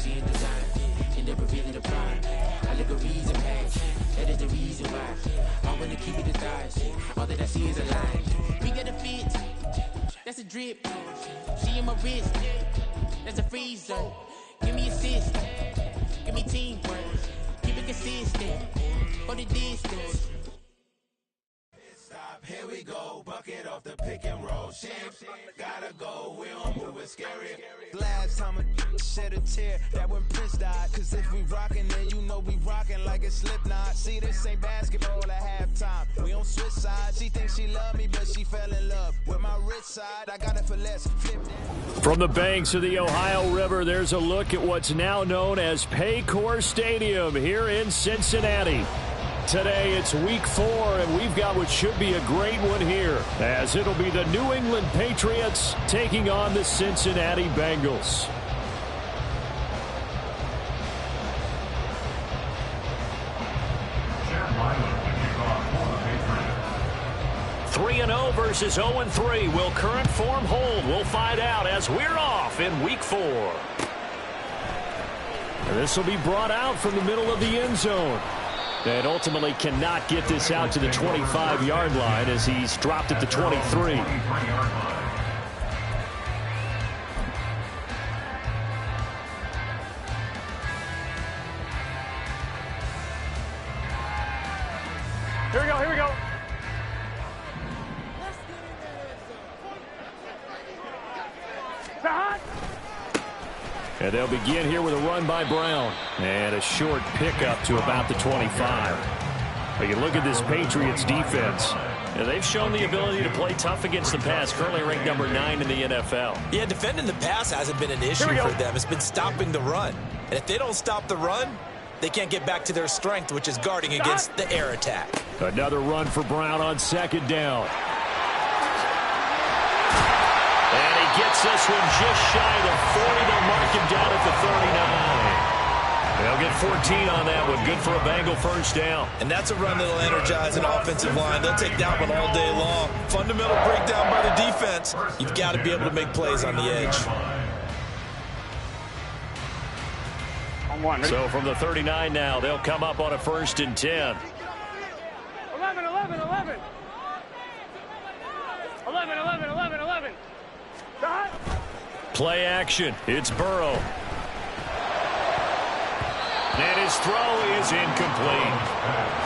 flashy and design. End up revealing the prime. Allegories and past. That is the reason why I wanna keep it in thighs. All that I see is a lie. We got a fit. That's a drip. She in my wrist. That's a freezer. Give me assist. Give me teamwork. Keep it consistent. For the distance. Stop, here we go. Bucket off the pick and roll. Champs, gotta go. We don't move it scary. Last time a shed a tear, that when Prince died. Cause if we rockin', then you know we rockin' like a Slipknot. See, this ain't basketball at halftime. We on switch sides. She thinks she love me, but she fell in love with my rich side. I got it for less. Flip that. From the banks of the Ohio River, there's a look at what's now known as Paycor Stadium here in Cincinnati. Today it's week 4, and we've got what should be a great one here, as it'll be the New England Patriots taking on the Cincinnati Bengals. Three 3-0 versus 0-3. Will current form hold? We'll find out as we're off in week 4. This will be brought out from the middle of the end zone. And ultimately cannot get this out to the 25-yard line as he's dropped at the 23. Here we go, here we go. And they'll begin here with a run by Brown. And a short pickup to about the 25. But you look at this Patriots defense. They've shown the ability to play tough against the pass, currently ranked number 9 in the NFL. Yeah, defending the pass hasn't been an issue for them. It's been stopping the run. And if they don't stop the run, they can't get back to their strength, which is guarding against the air attack. Another run for Brown on second down. And he gets this one just shy of the 40. They'll mark him down at the 39. They'll get 14 on that one. Good for a Bengal first down. And that's a run that'll energize an offensive line. They'll take that one all day long. Fundamental breakdown by the defense. You've got to be able to make plays on the edge. So from the 39 now, they'll come up on a 1st and 10. 11, 11, 11. 11, 11, 11, 11. Play action. It's Burrow. And his throw is incomplete.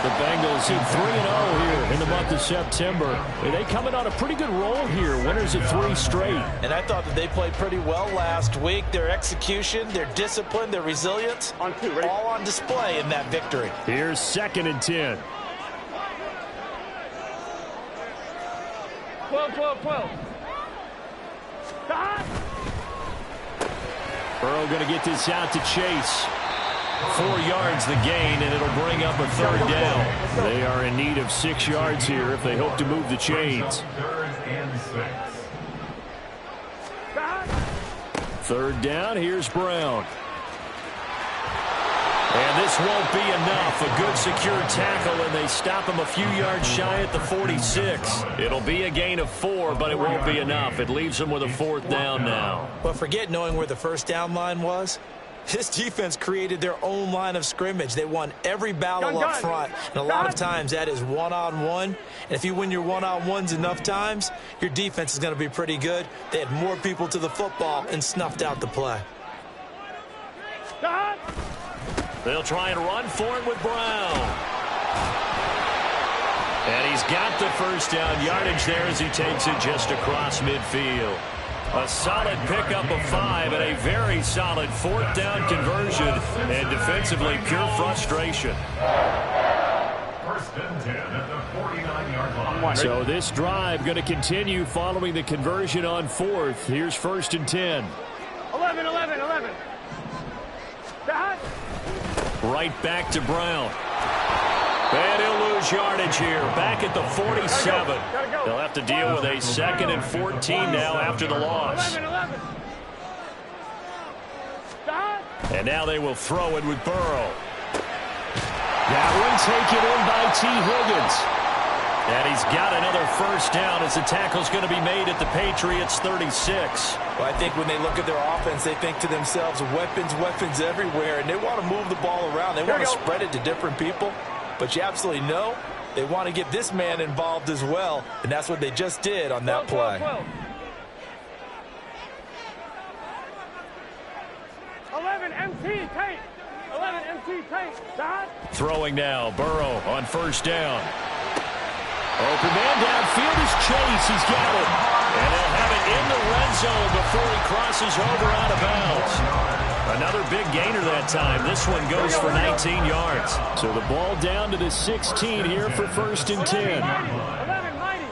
The Bengals in 3-0 here in the month of September. They coming on a pretty good roll here. Winners of 3 straight. And I thought that they played pretty well last week. Their execution, their discipline, their resilience, all on display in that victory. Here's 2nd and 10. 12, 12, 12. Burrow going to get this out to Chase. 4 yards the gain, and it'll bring up a 3rd down. They are in need of 6 yards here if they hope to move the chains. 3rd down, here's Brown. And this won't be enough. A good secure tackle, and they stop him a few yards shy at the 46. It'll be a gain of 4, but it won't be enough. It leaves them with a 4th down now. But forget knowing where the first down line was. This defense created their own line of scrimmage. They won every battle up front. And a lot of times that is one-on-one. And if you win your one-on-ones enough times, your defense is going to be pretty good. They had more people to the football and snuffed out the play. They'll try and run for it with Brown. And he's got the first down yardage there as he takes it just across midfield. A solid pickup of 5 and a very solid 4th down conversion. And defensively, pure frustration. 1st and 10 at the 49-yard line. So this drive going to continue following the conversion on 4th. Here's 1st and 10. 11, 11, 11. Right back to Brown. And he'll lose yardage here. Back at the 47. They'll have to deal with a 2nd and 14 now after the loss. 11, 11. And now they will throw it with Burrow. That one taken in by T. Higgins. And he's got another first down as the tackle's going to be made at the Patriots 36. Well, I think when they look at their offense, they think to themselves, weapons, weapons everywhere, and they want to move the ball around. They want to spread it to different people, but you absolutely know they want to get this man involved as well, and that's what they just did on that play. 11 MT, tight. 11 MT, tight. Dot. Throwing now, Burrow on first down. Open man downfield is Chase. He's got it. And they'll have it in the red zone before he crosses over out of bounds. Another big gainer that time. This one goes for 19 yards. So the ball down to the 16 here for 1st and 10. 11, mighty.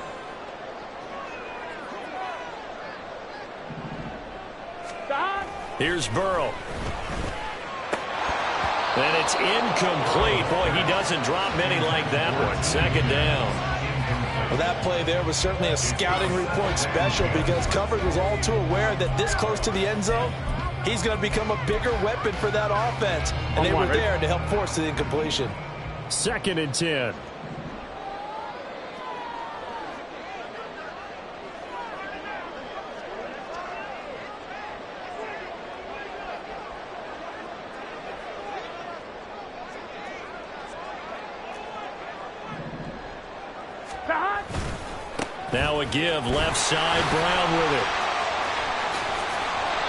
Stop. Here's Burrow. And it's incomplete. Boy, he doesn't drop many like that one. 2nd down. Well, that play there was certainly a scouting report special because coverage was all too aware that this close to the end zone, he's going to become a bigger weapon for that offense. And they were there to help force the incompletion. 2nd and 10. Now a give, left side, Brown with it.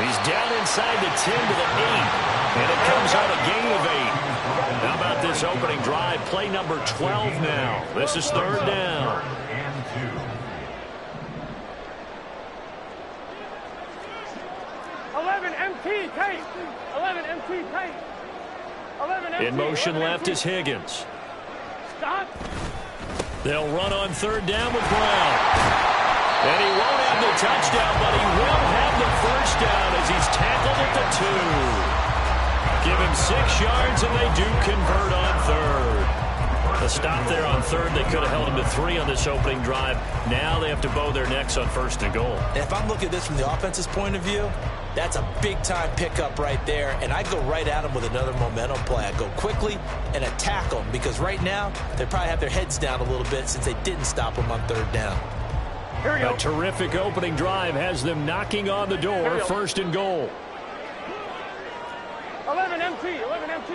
He's down inside the 10 to the 8, and it comes out a gain of 8. How about this opening drive? Play number 12 now. This is 3rd down. 11 MT, tight. 11 MT, tight. 11 MT. In motion left is Higgins. Stop. They'll run on 3rd down with Brown. And he won't have the touchdown, but he will have the first down as he's tackled at the 2. Give him 6 yards, and they do convert on 3rd. A stop there on 3rd. They could have held him to 3 on this opening drive. Now they have to bow their necks on 1st and goal. And if I'm looking at this from the offense's point of view, that's a big-time pickup right there, and I go right at them with another momentum play. I go quickly and attack them because right now they probably have their heads down a little bit since they didn't stop them on 3rd down. Here we go. A terrific opening drive has them knocking on the door. 1st and goal. 11 MT, 11 MT.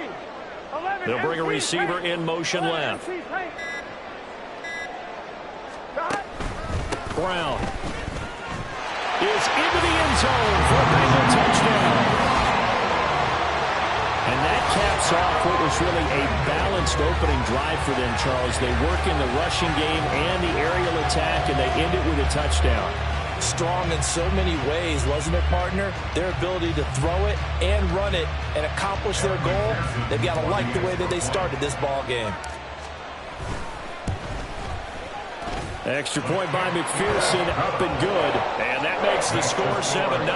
11 They'll bring a MT, receiver tight. in motion left. MT, tight. Stop. Brown is into the end zone for a Bengal touchdown. And that caps off what was really a balanced opening drive for them, Charles. They work in the rushing game and the aerial attack, and they end it with a touchdown. Strong in so many ways, wasn't it, partner? Their ability to throw it and run it and accomplish their goal, they've got to like the way that they started this ball game. Extra point by McPherson, up and good. And that makes the score 7-0.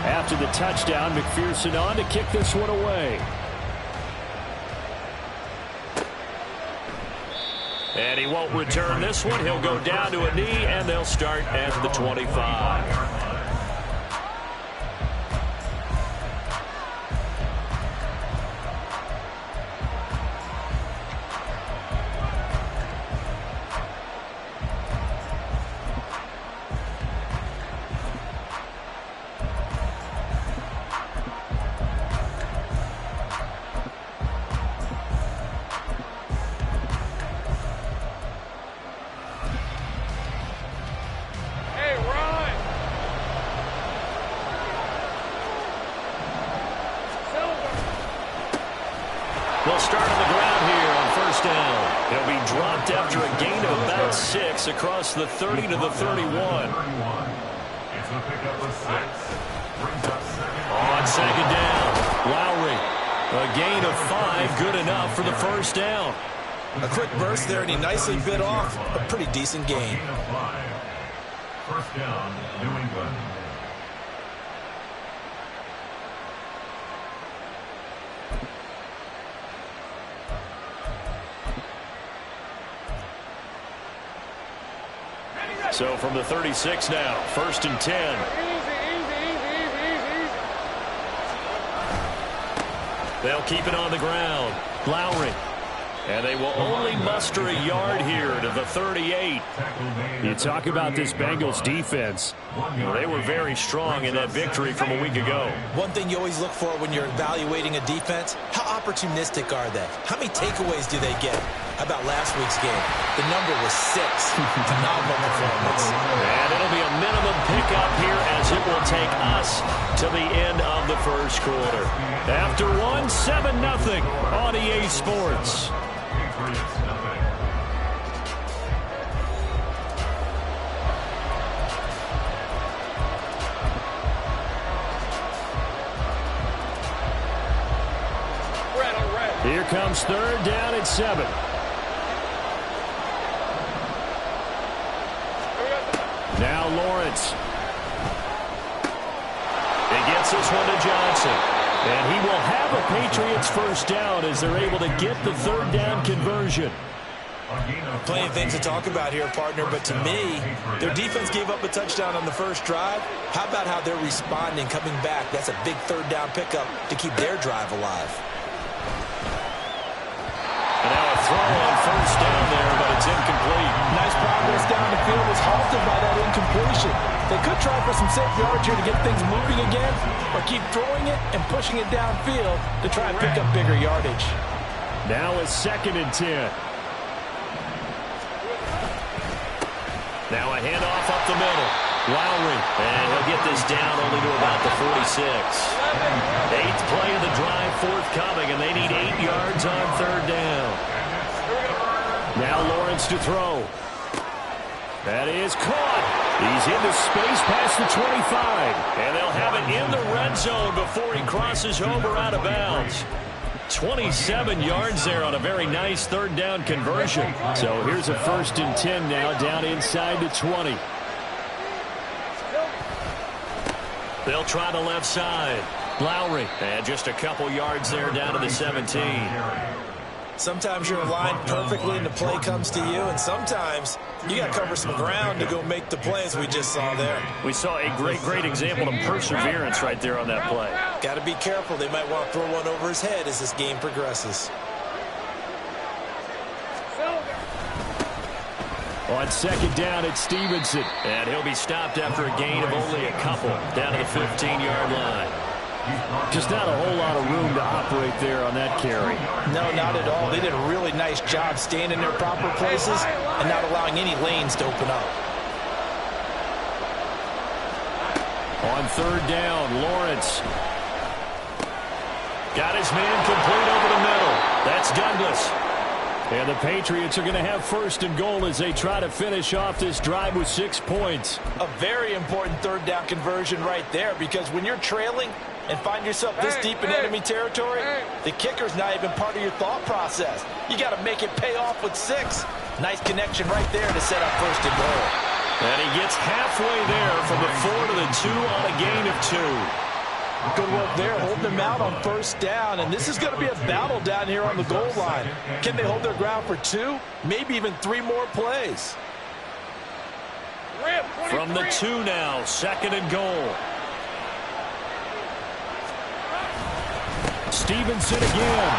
After the touchdown, McPherson on to kick this one away. And he won't return this one. He'll go down to a knee, and they'll start at the 25. They'll start on the ground here on 1st down. He'll be dropped after a gain of about 6 across the 30 to the 31. It's a pickup of 6. On 2nd down, Lowry. A gain of 5, good enough for the first down. A quick burst there, and he nicely bit off a pretty decent gain. Gain of 5. First down, New England. So from the 36 now, 1st and 10. They'll keep it on the ground. Lowry. And they will only muster a yard here to the 38. You talk about this Bengals defense. Well, they were very strong in that victory from a week ago. One thing you always look for when you're evaluating a defense, how opportunistic are they? How many takeaways do they get? How about last week's game? The number was 6. Phenomenal performance. And it'll be a minimum pickup here as it will take us to the end of the first quarter. After 7-0 on EA Sports. Here comes 3rd down at 7. Now Lawrence. He gets this one to Johnson. And he will have a Patriots first down as they're able to get the 3rd down conversion. Plenty of things to talk about here, partner, but to me, their defense gave up a touchdown on the first drive. How about how they're responding, coming back? That's a big 3rd down pickup to keep their drive alive. And now a throw on first down there, but it's incomplete. Nice progress down the field was halted by that incompletion. They could try for some safe yards here to get things moving again, or keep throwing it and pushing it downfield to try and pick up bigger yardage. Now a 2nd and 10. Now a handoff up the middle. Lowry, and he'll get this down only to about the 46. 8th play of the drive forthcoming, and they need 8 yards on 3rd down. Now Lawrence to throw. That is caught. He's into space past the 25, and they'll have it in the red zone before he crosses over out of bounds. 27 yards there on a very nice 3rd down conversion. So here's a 1st and 10 now, down inside the 20. They'll try the left side. Lowry. And just a couple yards there down to the 17. Sometimes you're aligned perfectly and the play comes to you, and sometimes you got to cover some ground to go make the plays we just saw there. We saw a great example of perseverance right there on that play. Got to be careful. They might want to throw one over his head as this game progresses. On 2nd down, it's Stevenson. And he'll be stopped after a gain of only a couple down to the 15-yard line. Just not a whole lot of room to operate there on that carry. No, not at all. They did a really nice job staying in their proper places and not allowing any lanes to open up. On 3rd down, Lawrence. Got his man complete over the middle. That's Douglas. And the Patriots are going to have 1st and goal as they try to finish off this drive with 6 points. A very important 3rd down conversion right there, because when you're trailing and find yourself this deep in enemy territory, the kicker's not even part of your thought process. You got to make it pay off with 6. Nice connection right there to set up 1st and goal. And he gets halfway there from the 4 to the 2 on a gain of 2. Good work there, holding them out on 1st down, and this is going to be a battle down here on the goal line. Can they hold their ground for 2, maybe even 3 more plays? From the 2 now, 2nd and goal. Stevenson again.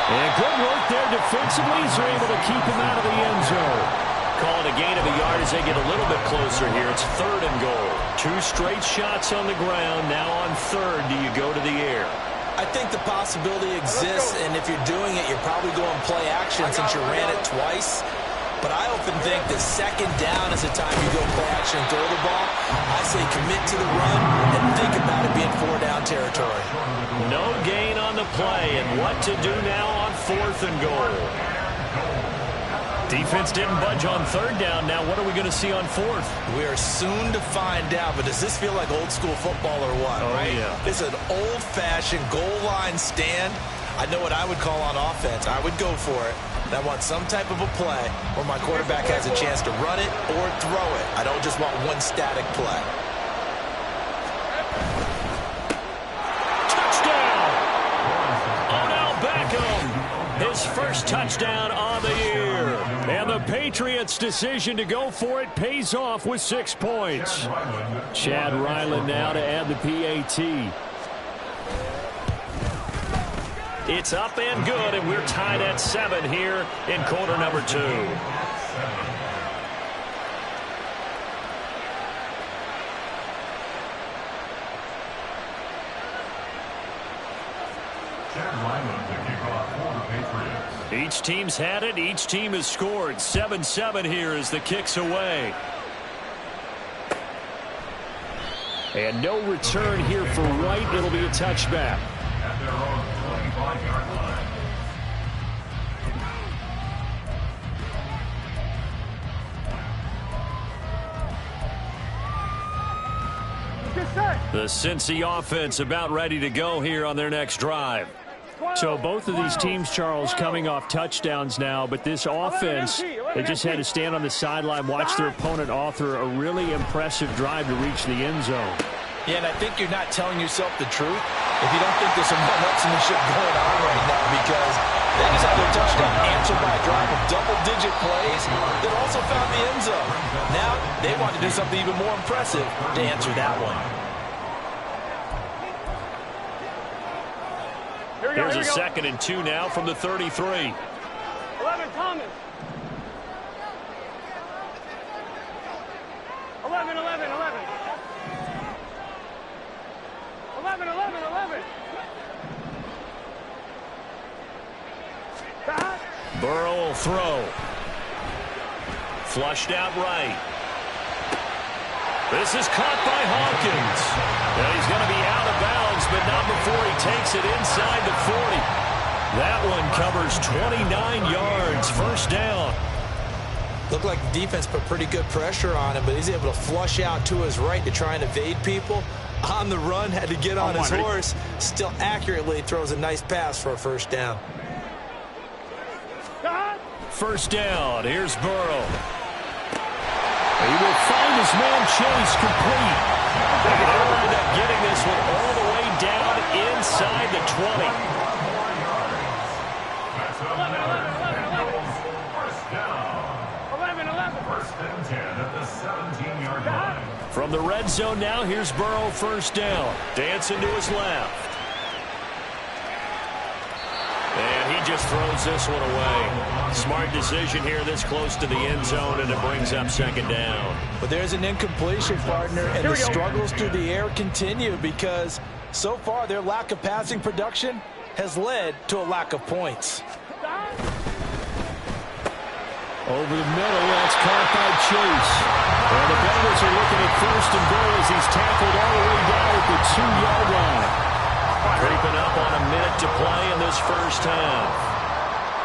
And good work there defensively as they're able to keep him out of the end zone. Call it a gain of a yard as they get a little bit closer here. It's 3rd and goal. 2 straight shots on the ground. Now on 3rd, do you go to the air? I think the possibility exists, and if you're doing it, you're probably going play action since you ran it twice. But I often think that 2nd down is the time you go play action and throw the ball. I say commit to the run and think about it being 4-down territory. No gain on the play, and what to do now on 4th and goal. Defense didn't budge on 3rd down. Now what are we going to see on 4th? We are soon to find out, but does this feel like old school football or what? Oh, right? Yeah. It's an old-fashioned goal line stand. I know what I would call on offense. I would go for it. And I want some type of a play where my quarterback has a chance to run it or throw it. I don't just want one static play. Touchdown! Odell Beckham, his first touchdown on the year. And And the Patriots' decision to go for it pays off with 6 points. Chad Ryland now to add the PAT. It's up and good, and we're tied at 7 here in quarter number 2. Each team's had it. Each team has scored. 7-7 here as the kick's away. And no return here for Wright. It'll be a touchback. At their own 25-yard line. The Cincy offense about ready to go here on their next drive. So both of these teams, Charles, coming off touchdowns now, but this offense, they just had to stand on the sideline, watch their opponent author a really impressive drive to reach the end zone. Yeah, and I think you're not telling yourself the truth if you don't think there's some one-upsmanship going on right now, because they just had their touchdown answered by a drive of double-digit plays that also found the end zone. Now they want to do something even more impressive to answer that one. Here's a 2nd and 2 now from the 33. 11, Thomas. 11. 11. Burrow will throw. Flushed out right. This is caught by Hawkins. And he's going to be out of bounds, but not before he takes it inside the 40. That one covers 29 yards. First down. Looked like the defense put pretty good pressure on him, but he's able to flush out to his right to try and evade people. On the run, had to get on his horse. Still accurately throws a nice pass for a first down. First down. Here's Burrow. He will find his man Chase complete. They'll end up getting this one all the way down inside the 20. From the red zone now, here's Burrow, first down. Dancing to his left. And he just throws this one away. Smart decision here this close to the end zone, and it brings up 2nd down. But there's an incompletion, partner, and the struggles through the air continue because so far their lack of passing production has led to a lack of points. Over the middle, that's caught by Chase. And the Bengals are looking at 1st and goal as he's tackled all the way down at the 2-yard line. Creeping up on a minute to play in this first half.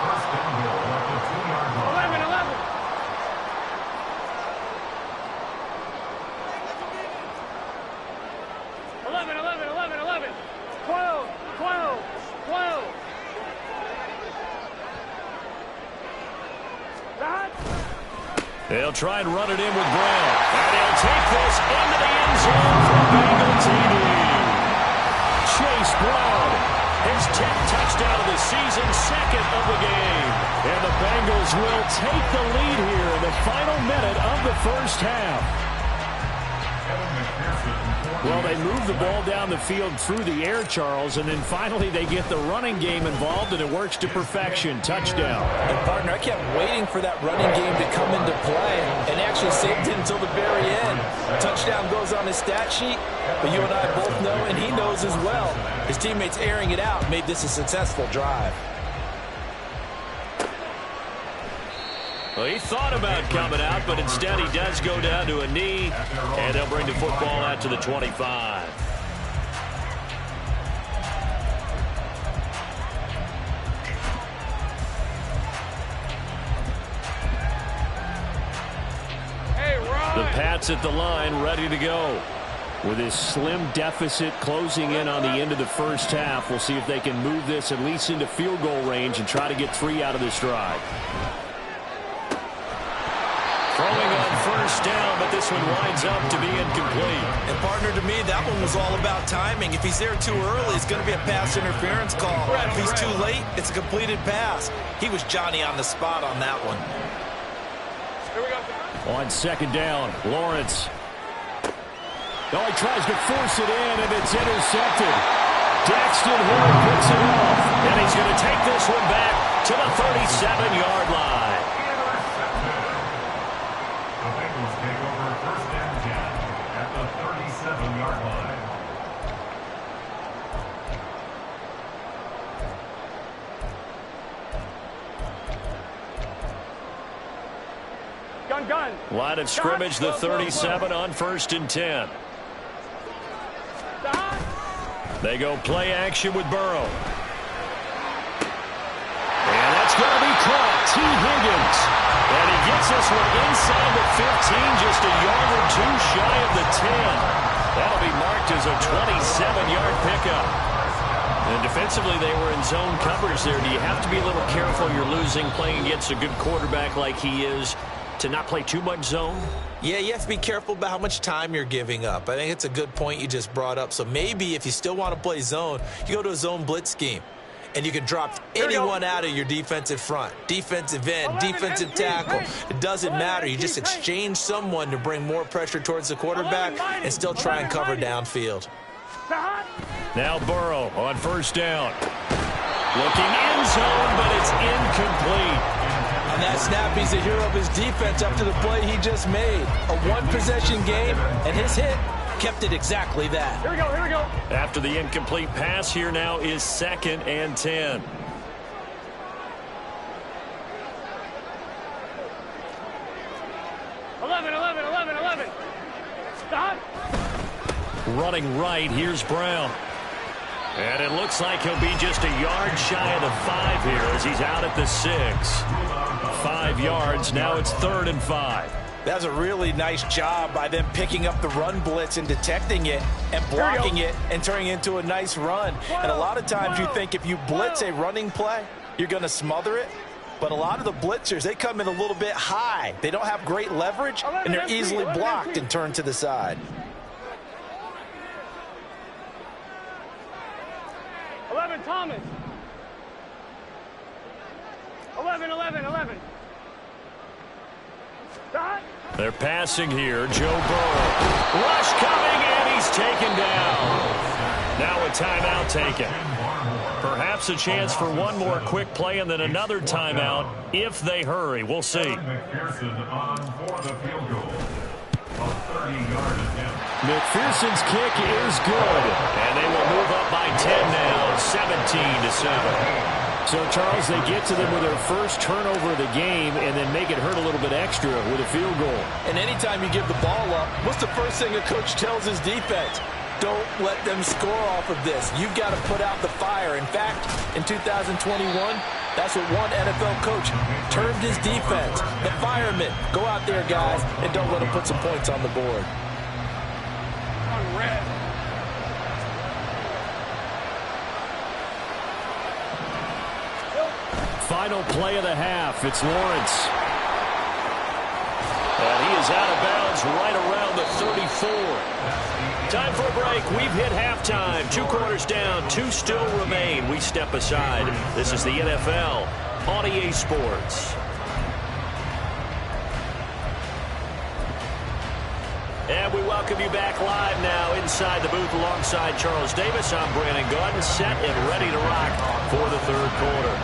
1st and goal at the 2-yard line. 11. 12. They'll try and run it in with Brown. And he'll take this into the end zone for Bengal TD. Chase Brown, his 10th touchdown of the season, 2nd of the game. And the Bengals will take the lead here in the final minute of the first half. Well, they move the ball down the field through the air, Charles, and then finally they get the running game involved, and it works to perfection. Touchdown. And, partner, I kept waiting for that running game to come into play and actually saved it until the very end. Touchdown goes on his stat sheet, but you and I both know, and he knows as well, his teammates airing it out made this a successful drive. Well, he thought about coming out, but instead he does go down to a knee, and they'll bring the football out to the 25. The Pats at the line, ready to go. With his slim deficit closing in on the end of the first half, we'll see if they can move this at least into field goal range and try to get 3 out of this drive. Throwing on first down, but this one winds up to be incomplete. And, partner, to me, that one was all about timing. If he's there too early, it's going to be a pass interference call. If he's too late, it's a completed pass. He was Johnny on the spot on that one. On second down, Lawrence. Oh, he tries to force it in, and it's intercepted. Daxton Hill picks it off, and he's going to take this one back to the 37-yard line. The Bengals take over first and 10 at the 37-yard line. Gun. Line of scrimmage, the 37 on first and 10. They go play action with Burrow. And that's going to be caught. T. Higgins. And he gets this one inside the 15, just a yard or two shy of the 10. That'll be marked as a 27-yard pickup. And defensively, they were in zone coverage there. Do you have to be a little careful you're losing playing against a good quarterback like he is to not play too much zone? Yeah, you have to be careful about how much time you're giving up. I think it's a good point you just brought up. So maybe if you still want to play zone, you go to a zone blitz scheme. And you can drop anyone out of your defensive front. Defensive end, defensive tackle. It doesn't matter. You just exchange someone to bring more pressure towards the quarterback and still try and cover downfield. Now Burrow on first down. Looking in zone, but it's incomplete. On that snap, he's a hero of his defense up to the play he just made. A one-possession game, and his hit kept it exactly that. Here we go. After the incomplete pass, here now is second and 10. Eleven. Stop. Running right, here's Brown. And it looks like he'll be just a yard shy of the 5 here as he's out at the 6. 5 yards, now it's 3rd and 5. That's a really nice job by them picking up the run blitz and detecting it and blocking it and turning it into a nice run. And a lot of times you think if you blitz a running play, you're going to smother it. But a lot of the blitzers, they come in a little bit high. They don't have great leverage, and they're easily blocked and turned to the side. 11, Thomas. 11. Stop. They're passing here. Joe Burrow. Rush coming, and he's taken down. Now a timeout taken. Perhaps a chance for one more quick play and then another timeout if they hurry. We'll see. McPherson on for the field goal. A 30-yard attempt. McPherson's kick is good. And they will move up by 10 now, 17-7. So, Charles, they get to them with their first turnover of the game and then make it hurt a little bit extra with a field goal. And anytime you give the ball up, what's the first thing a coach tells his defense? Don't let them score off of this. You've got to put out the fire. In fact, in 2021, that's what one NFL coach termed his defense. The firemen. Go out there, guys, and don't let them put some points on the board. On red. Final play of the half. It's Lawrence. And he is out of bounds right around the 34. Time for a break. We've hit halftime. 2 quarters down. 2 still remain. We step aside. This is the NFL on EA Sports. And we welcome you back live now inside the booth alongside Charles Davis. I'm Brandon Gaudin, set and ready to rock for the 3rd quarter.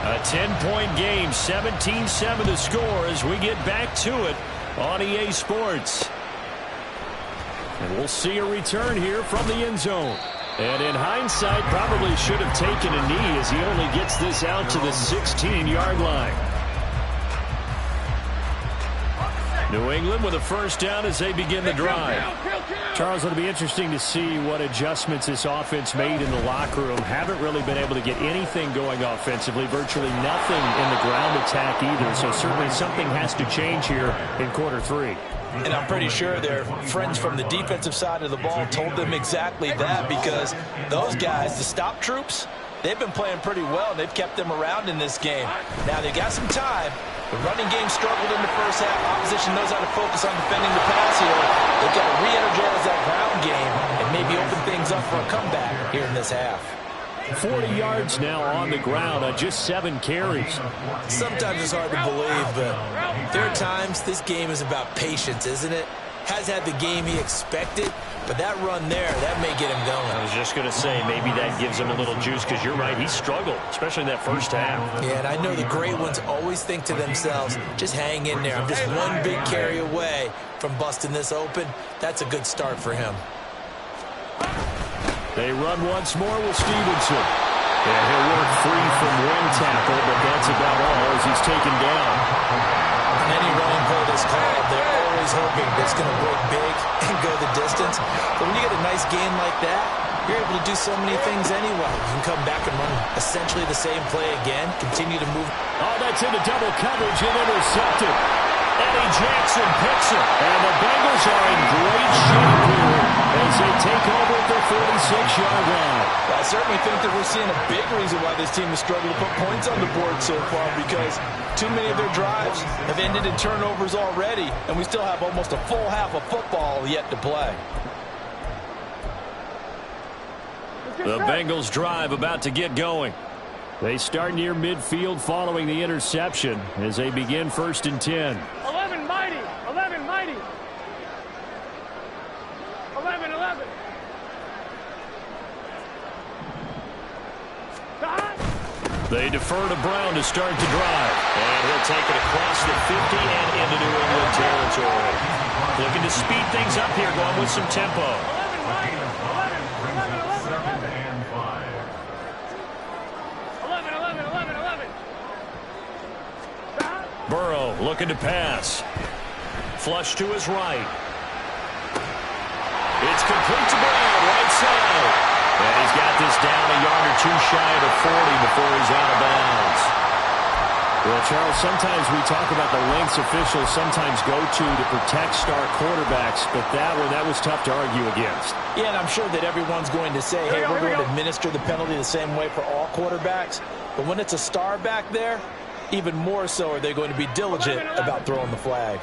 A 10-point game, 17-7 to score as we get back to it on EA Sports. And we'll see a return here from the end zone. And in hindsight, probably should have taken a knee as he only gets this out to the 16-yard line. New England with a first down as they begin the drive. Charles, it'll be interesting to see what adjustments this offense made in the locker room. Haven't really been able to get anything going offensively, virtually nothing in the ground attack either. So certainly something has to change here in quarter 3. And I'm pretty sure their friends from the defensive side of the ball told them exactly that, because those guys, the stop troops, they've been playing pretty well, and they've kept them around in this game. Now, they got some time. The running game struggled in the first half. Opposition knows how to focus on defending the pass here. They've got to re-energize that ground game and maybe open things up for a comeback here in this half. 40 yards now on the ground on just 7 carries. Sometimes it's hard to believe, but there are times this game is about patience, isn't it? Has had the game he expected, but that run there, that may get him going. I was just going to say, maybe that gives him a little juice, because you're right, he struggled, especially in that first half. Yeah, and I know the great ones always think to themselves, just hang in there. I'm just one big carry away from busting this open. That's a good start for him. They run once more with Stevenson. Yeah, he'll work free from one tackle, but that's about all as he's taken down. On any running play that's called, they're always hoping it's going to break big and go the distance. But when you get a nice gain like that, you're able to do so many things anyway. You can come back and run essentially the same play again, continue to move. Oh, that's into double coverage and intercepted. Eddie Jackson picks it. And the Bengals are in great shape here as they take over at their 46-yard line. I certainly think that we're seeing a big reason why this team has struggled to put points on the board so far, because too many of their drives have ended in turnovers already, and we still have almost a full half of football yet to play. The Bengals drive about to get going. They start near midfield following the interception as they begin 1st and 10. 11 mighty. 11 mighty. 11. They defer to Brown to start the drive. And he'll take it across the 50 and into New England territory. Looking to speed things up here, going with some tempo. 11. Burrow looking to pass. Flush to his right. It's complete to Brown, right side. And he's got this down a yard or two shy of the 40 before he's out of bounds. Well, Charles, sometimes we talk about the lengths officials sometimes go to protect star quarterbacks, but that was tough to argue against. Yeah, and I'm sure that everyone's going to say, hey, we're going to administer the penalty the same way for all quarterbacks. But when it's a star back there, even more so are they going to be diligent about throwing the flag.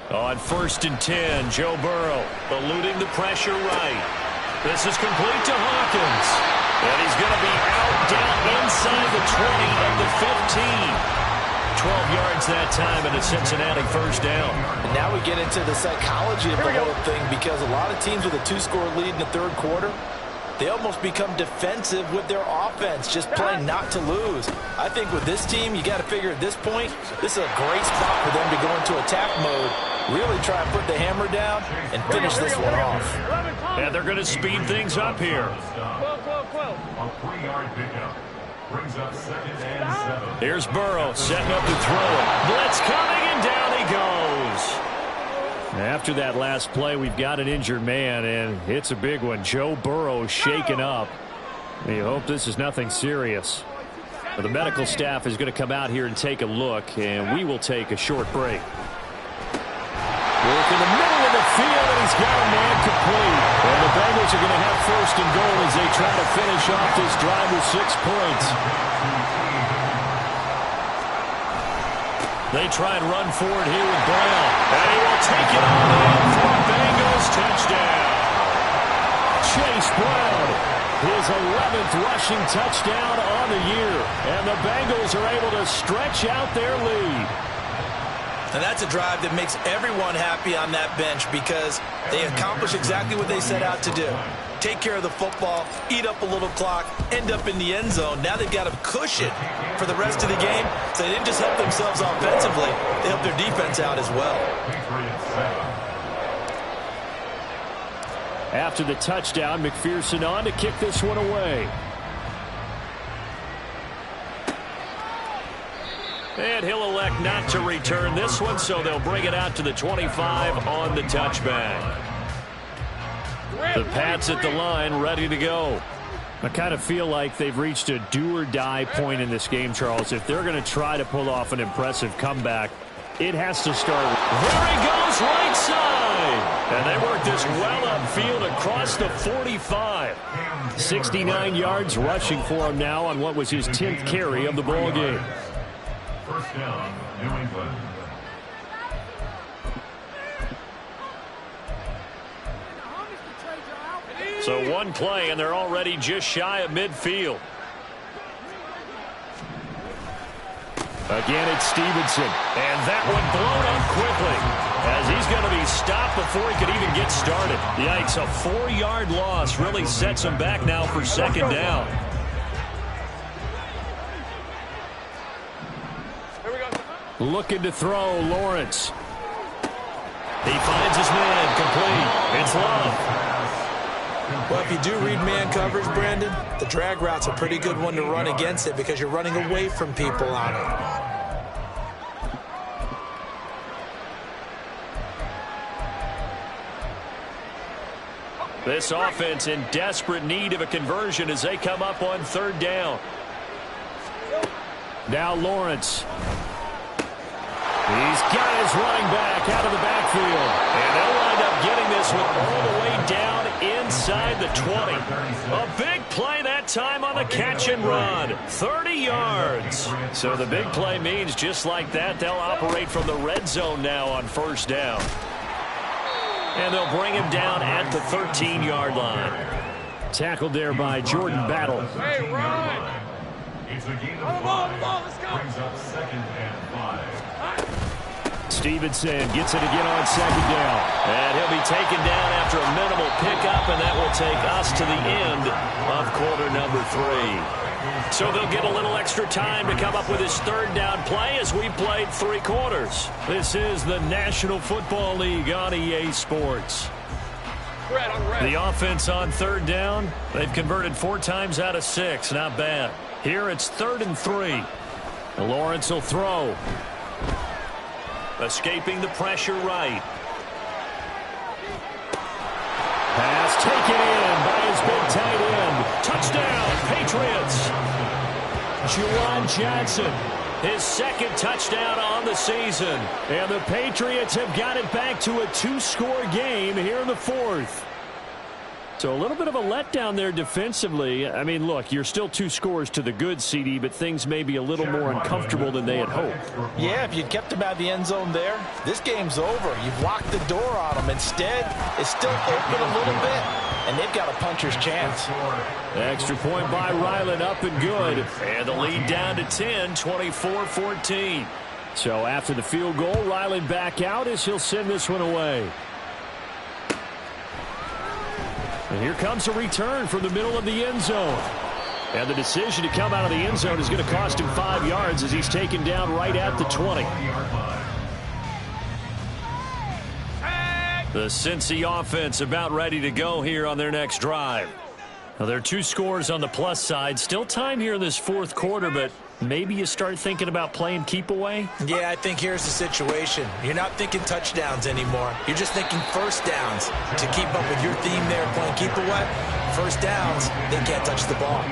On 1st and 10, Joe Burrow eluding the pressure right. This is complete to Hawkins. And he's going to be out down inside the 20 of the 15. 12 yards that time and a Cincinnati first down. And now we get into the psychology of the whole thing, because a lot of teams with a 2-score lead in the third quarter, they almost become defensive with their offense, just playing not to lose. I think with this team, you got to figure at this point, this is a great spot for them to go into attack mode, really try and put the hammer down and finish this one off. And they're going to speed things up here. 12. A 3-yard pickup brings up 2nd and 7. Here's Burrow setting up to throw it. Blitz coming, and down he goes. After that last play, we've got an injured man, and it's a big one. Joe Burrow shaken up. We hope this is nothing serious. But the medical staff is going to come out here and take a look, and we will take a short break. Work in the middle of the field, and he's got a man complete. And the Bengals are going to have 1st and goal as they try to finish off this drive with 6 points. They try and run forward here with Brown. And he will take it on in for a Bengals touchdown. Chase Brown, his 11th rushing touchdown on the year. And the Bengals are able to stretch out their lead. And that's a drive that makes everyone happy on that bench, because they accomplish exactly what they set out to do. Take care of the football, eat up a little clock, end up in the end zone. Now they've got a cushion for the rest of the game, so they didn't just help themselves offensively, they helped their defense out as well. After the touchdown, McPherson on to kick this one away. And he'll elect not to return this one, so they'll bring it out to the 25 on the touchback. The Pats at the line, ready to go. I kind of feel like they've reached a do-or-die point in this game, Charles. If they're going to try to pull off an impressive comeback, it has to start. There he goes, right side. And they work this well upfield across the 45. 69 yards rushing for him now on what was his 10th carry of the ball game. First down, New England. So one play, and they're already just shy of midfield. Again, it's Stevenson. And that one blown up quickly, as he's going to be stopped before he could even get started. Yikes, a 4-yard loss really sets him back now for second down. Looking to throw, Lawrence. He finds his man, complete. It's Love. Well, if you do read man coverage, Brandon, the drag route's a pretty good one to run against it because you're running away from people on it. This offense in desperate need of a conversion as they come up on third down. Now Lawrence. He's got his running back out of the backfield. And they'll wind up getting this one all the way down inside the 20. A big play that time on the catch and run. 30 yards. So the big play means just like that, they'll operate from the red zone now on first down. And they'll bring him down at the 13-yard line. Tackled there by Jordan Battle. Hey, Ron! It's a game of 5. Let's go. Brings up 2nd and 5. Stevenson gets it again on second down. And he'll be taken down after a minimal pickup, and that will take us to the end of quarter number 3. So they'll get a little extra time to come up with his third down play as we played 3 quarters. This is the National Football League on EA Sports. The offense on third down, they've converted 4 times out of 6. Not bad. Here it's 3rd and 3. Lawrence will throw. Escaping the pressure right. Pass taken in by his big tight end. Touchdown, Patriots. Juwan Johnson, his 2nd touchdown on the season. And the Patriots have got it back to a 2-score game here in the 4th. So a little bit of a letdown there defensively. I mean, look, you're still 2 scores to the good, CD, but things may be a little more uncomfortable than they had hoped. Yeah, if you'd kept them out of the end zone there, this game's over. You've locked the door on them. Instead, it's still open a little bit, and they've got a puncher's chance. Extra point by Ryland, up and good. And the lead down to 10, 24-14. So after the field goal, Ryland back out as he'll send this one away. And here comes a return from the middle of the end zone. And the decision to come out of the end zone is going to cost him 5 yards as he's taken down right at the 20. The Cincy offense about ready to go here on their next drive. Now, there are 2 scores on the plus side. Still time here in this 4th quarter, but maybe you start thinking about playing keep away? Yeah, I think here's the situation. You're not thinking touchdowns anymore. You're just thinking first downs. To keep up with your theme there, playing keep away, first downs, they can't touch the ball.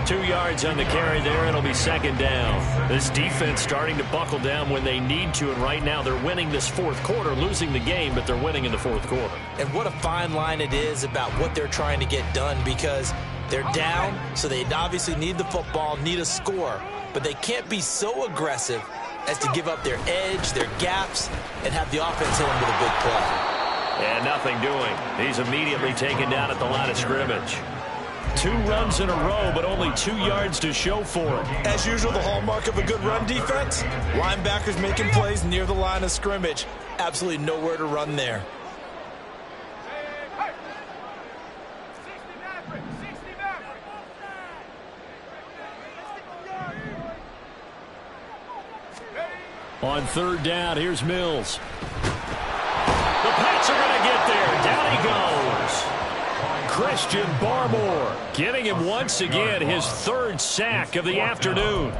2 yards on the carry there. It'll be 2nd down. This defense starting to buckle down when they need to, and right now they're winning this 4th quarter, losing the game, but they're winning in the 4th quarter. And what a fine line it is about what they're trying to get done, because they're down, so they obviously need the football, need a score, but they can't be so aggressive as to give up their edge, their gaps, and have the offense hit them with a big play. And nothing doing. He's immediately taken down at the line of scrimmage. 2 runs in a row, but only 2 yards to show for it. As usual, the hallmark of a good run defense, linebackers making plays near the line of scrimmage. Absolutely nowhere to run there. On third down, here's Mills. The Pats are going to get there. Down he goes. Christian Barmore getting him once again his 3rd sack of the afternoon.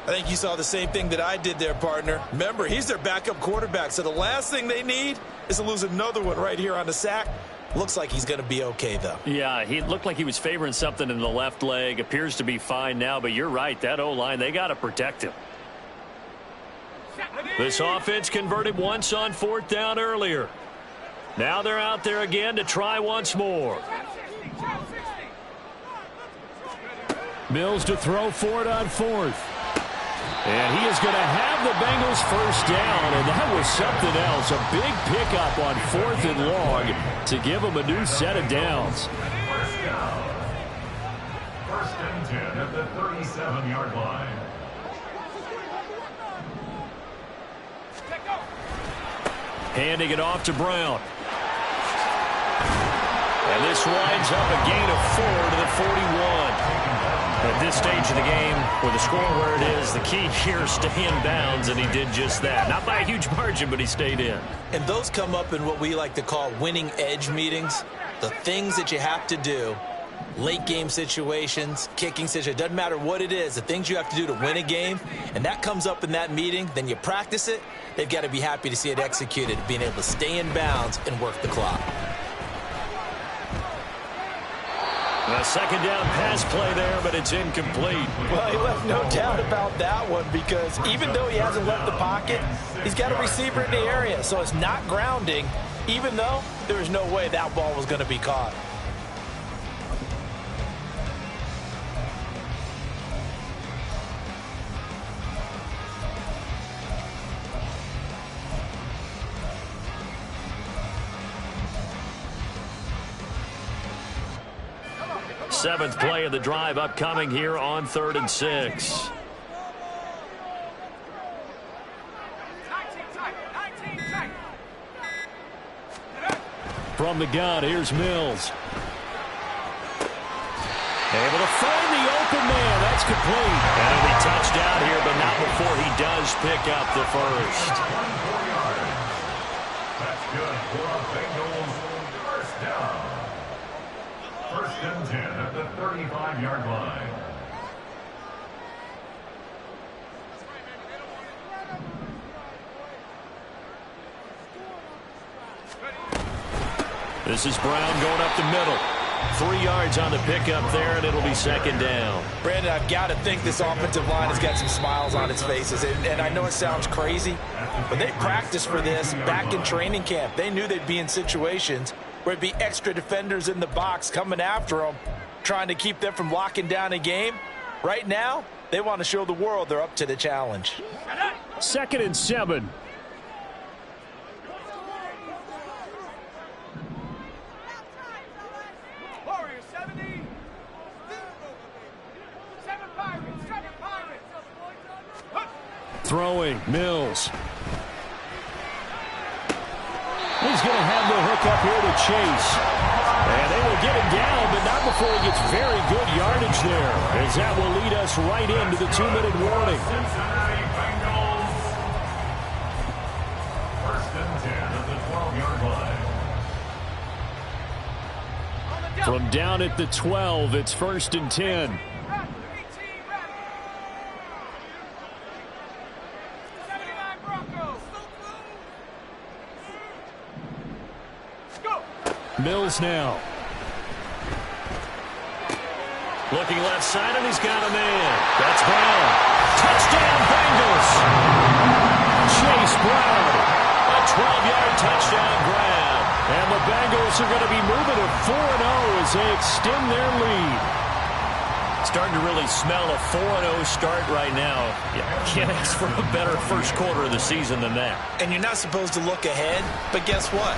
I think you saw the same thing that I did there, partner. Remember, he's their backup quarterback, so the last thing they need is to lose another one right here on the sack. Looks like he's going to be okay, though. Yeah, he looked like he was favoring something in the left leg. Appears to be fine now, but you're right. That O-line, they got to protect him. This offense converted once on 4th down earlier. Now they're out there again to try once more. Mills to throw for it on 4th. And he is going to have the Bengals first down, and that was something else. A big pickup on 4th and long to give them a new set of downs. First down. First and 10 at the 37-yard line. Handing it off to Brown. And this winds up a gain of 4 to the 41. At this stage of the game, with the score where it is, the key here is stay in bounds, and he did just that. Not by a huge margin, but he stayed in. And those come up in what we like to call winning edge meetings. The things that you have to do, late game situations, kicking situations, doesn't matter what it is, the things you have to do to win a game, and that comes up in that meeting, then you practice it. They've got to be happy to see it executed, being able to stay in bounds and work the clock. A second down pass play there, but it's incomplete. Well, he left no doubt about that one, because even though he hasn't left the pocket, he's got a receiver in the area, so it's not grounding, even though there was no way that ball was going to be caught. Seventh play of the drive upcoming here on 3rd and 6. From the gun, here's Mills. Able to find the open man. That's complete. And he'll be touched out here, but not before he does pick up the first. That's good for a Bengals first down. First and 10 at the 35-yard line. This is Brown going up the middle. 3 yards on the pickup there, and it'll be second down. Brandon, I've got to think this offensive line has got some smiles on its faces. And I know it sounds crazy, but they practiced for this back in training camp. They knew they'd be in situations where it'd be extra defenders in the box coming after them, trying to keep them from locking down a game. Right now, they want to show the world they're up to the challenge. 2nd and 7. Throwing, Mills. He's going to have the hook up here to Chase. And they will get him down, but not before he gets very good yardage there, as that will lead us right into the 2-minute warning. Cincinnati Bengals. First and 10 at the 12-yard line. From down at the 12, it's 1st and 10. Mills now. Looking left side, and he's got a man. That's Brown. Touchdown, Bengals. Chase Brown. A 12-yard touchdown grab. And the Bengals are going to be moving to 4-0 as they extend their lead. Starting to really smell a 4-0 start right now. Yeah, can't ask for a better first quarter of the season than that. And you're not supposed to look ahead, but guess what?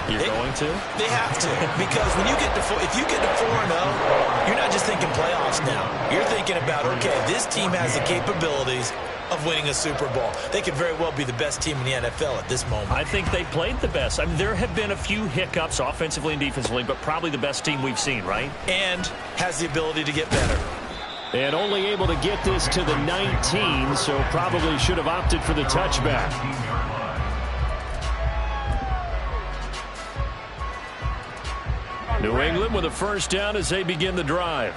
You're going to? They have to, because when you get to if you get to 4-0, you're not just thinking playoffs now. You're thinking about, okay, this team has the capabilities of winning a Super Bowl. They could very well be the best team in the NFL at this moment. I think they played the best. I mean, there have been a few hiccups offensively and defensively, but probably the best team we've seen, right? And has the ability to get better. And only able to get this to the 19, so probably should have opted for the touchback. New England with a first down as they begin the drive.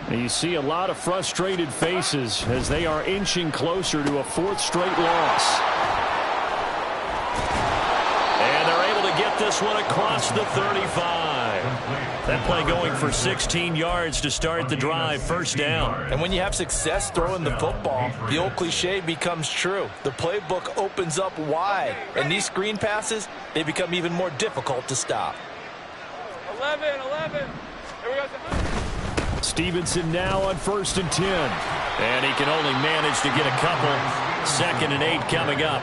And you see a lot of frustrated faces as they are inching closer to a 4th straight loss. And they're able to get this one across the 35. That play going for 16 yards to start the drive, first down. And when you have success throwing the football, the old cliche becomes true. The playbook opens up wide, and these screen passes, they become even more difficult to stop. 11. Here we go. Stevenson now on 1st and 10. And he can only manage to get a couple. 2nd and 8 coming up.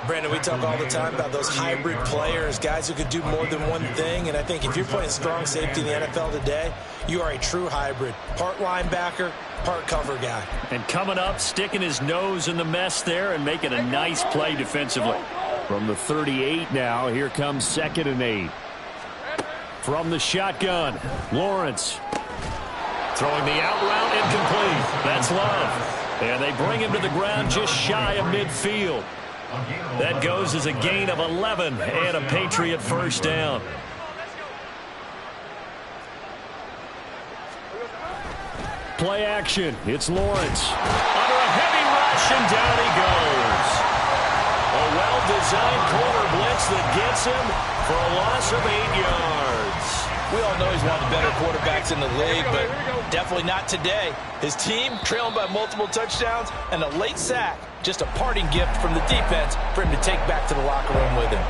Brandon, we talk all the time about those hybrid players, guys who could do more than one thing. And I think if you're playing strong safety in the NFL today, you are a true hybrid. Part linebacker, part cover guy. And coming up, sticking his nose in the mess there and making a nice play defensively. From the 38 now, here comes 2nd and 8. From the shotgun, Lawrence. Throwing the out route, incomplete. That's Love. And they bring him to the ground just shy of midfield. That goes as a gain of 11 and a Patriot first down. Play action. It's Lawrence. Under a heavy rush, and down he goes. A well-designed corner blitz that gets him for a loss of 8 yards. We all know he's one of the better quarterbacks in the league, but definitely not today. His team trailing by multiple touchdowns and a late sack. Just a parting gift from the defense for him to take back to the locker room with him.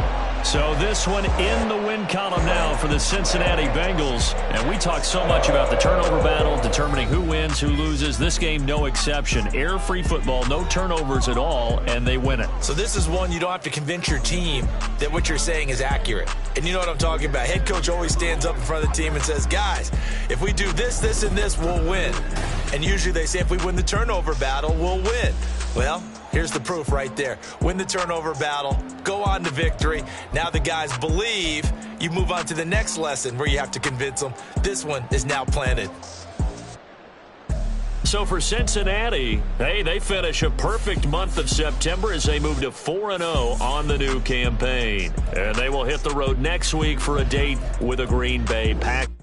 So this one in the win column now for the Cincinnati Bengals. And we talk so much about the turnover battle, determining who wins, who loses. This game, no exception. Air-free football, no turnovers at all, and they win it. So this is one you don't have to convince your team that what you're saying is accurate. And you know what I'm talking about. Head coach always stands up in front of the team and says, guys, if we do this, this, and this, we'll win. And usually they say if we win the turnover battle, we'll win. Well, here's the proof right there. Win the turnover battle, go on to victory. Now the guys believe. You move on to the next lesson where you have to convince them. This one is now planted. So for Cincinnati, hey, they finish a perfect month of September as they move to 4-0 on the new campaign. And they will hit the road next week for a date with a Green Bay Packers.